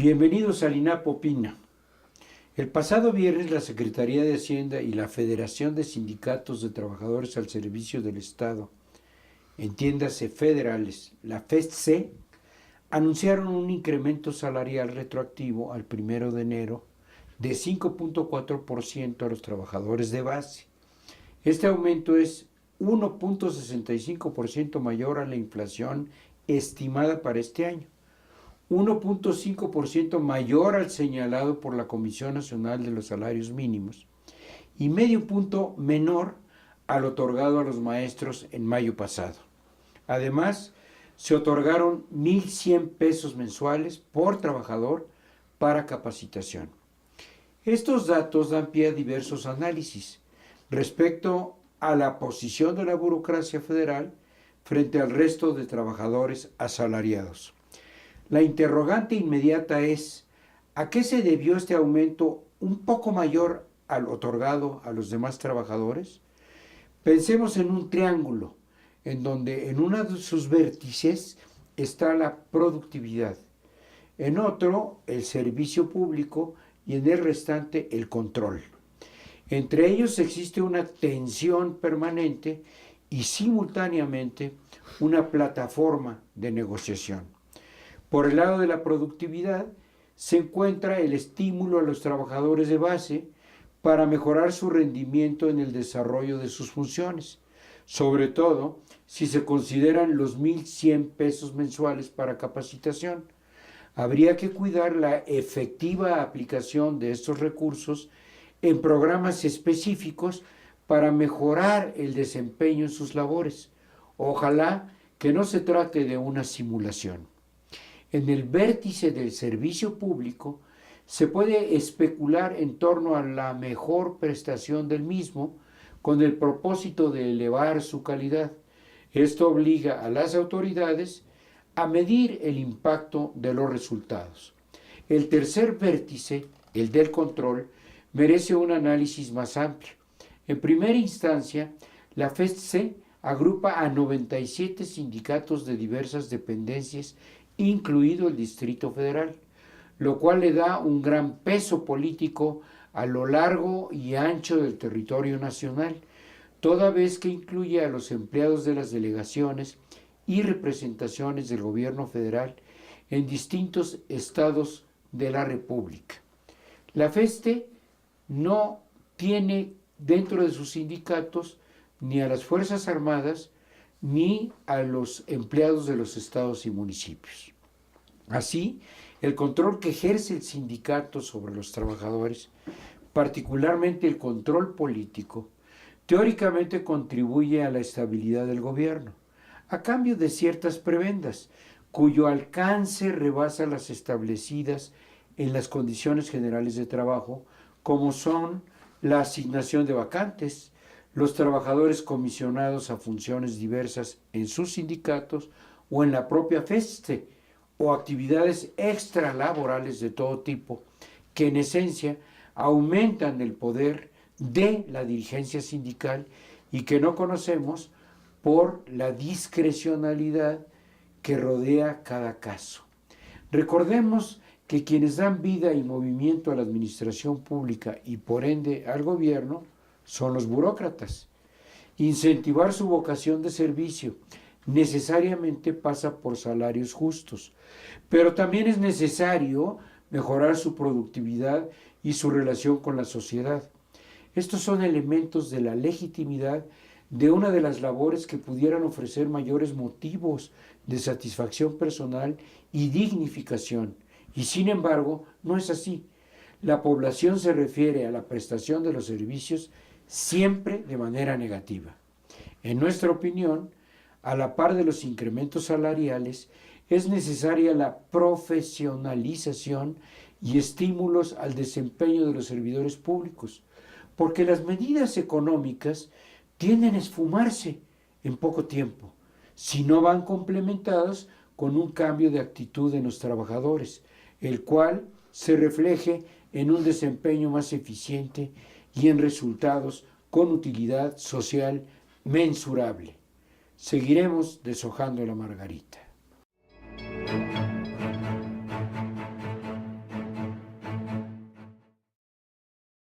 Bienvenidos al INAP Opina. El pasado viernes la Secretaría de Hacienda y la Federación de Sindicatos de Trabajadores al Servicio del Estado, entiéndase federales, la FESTC, anunciaron un incremento salarial retroactivo al 1 de enero de 5.4% a los trabajadores de base. Este aumento es 1.65% mayor a la inflación estimada para este año, 1.5% mayor al señalado por la Comisión Nacional de los Salarios Mínimos y medio punto menor al otorgado a los maestros en mayo pasado. Además, se otorgaron 1,100 pesos mensuales por trabajador para capacitación. Estos datos dan pie a diversos análisis respecto a la posición de la burocracia federal frente al resto de trabajadores asalariados. La interrogante inmediata es, ¿a qué se debió este aumento un poco mayor al otorgado a los demás trabajadores? Pensemos en un triángulo, en donde en uno de sus vértices está la productividad, en otro el servicio público y en el restante el control. Entre ellos existe una tensión permanente y simultáneamente una plataforma de negociación. Por el lado de la productividad se encuentra el estímulo a los trabajadores de base para mejorar su rendimiento en el desarrollo de sus funciones, sobre todo si se consideran los 1,100 pesos mensuales para capacitación. Habría que cuidar la efectiva aplicación de estos recursos en programas específicos para mejorar el desempeño en sus labores. Ojalá que no se trate de una simulación. En el vértice del servicio público se puede especular en torno a la mejor prestación del mismo con el propósito de elevar su calidad. Esto obliga a las autoridades a medir el impacto de los resultados. El tercer vértice, el del control, merece un análisis más amplio. En primera instancia, la FESTC agrupa a 97 sindicatos de diversas dependencias, incluido el Distrito Federal, lo cual le da un gran peso político a lo largo y ancho del territorio nacional, toda vez que incluye a los empleados de las delegaciones y representaciones del gobierno federal en distintos estados de la República. La FESTE no tiene dentro de sus sindicatos ni a las Fuerzas Armadas ni a los empleados de los estados y municipios. Así, el control que ejerce el sindicato sobre los trabajadores, particularmente el control político, teóricamente contribuye a la estabilidad del gobierno, a cambio de ciertas prebendas, cuyo alcance rebasa las establecidas en las condiciones generales de trabajo, como son la asignación de vacantes, los trabajadores comisionados a funciones diversas en sus sindicatos o en la propia FESTE, o actividades extralaborales de todo tipo, que en esencia aumentan el poder de la dirigencia sindical y que no conocemos por la discrecionalidad que rodea cada caso. Recordemos que quienes dan vida y movimiento a la administración pública y por ende al gobierno son los burócratas. Incentivar su vocación de servicio necesariamente pasa por salarios justos, pero también es necesario mejorar su productividad y su relación con la sociedad. Estos son elementos de la legitimidad de una de las labores que pudieran ofrecer mayores motivos de satisfacción personal y dignificación, y sin embargo no es así. La población se refiere a la prestación de los servicios siempre de manera negativa. En nuestra opinión, a la par de los incrementos salariales, es necesaria la profesionalización y estímulos al desempeño de los servidores públicos, porque las medidas económicas tienden a esfumarse en poco tiempo, si no van complementadas con un cambio de actitud en los trabajadores, el cual se refleje en un desempeño más eficiente y en resultados con utilidad social mensurable. Seguiremos deshojando la margarita.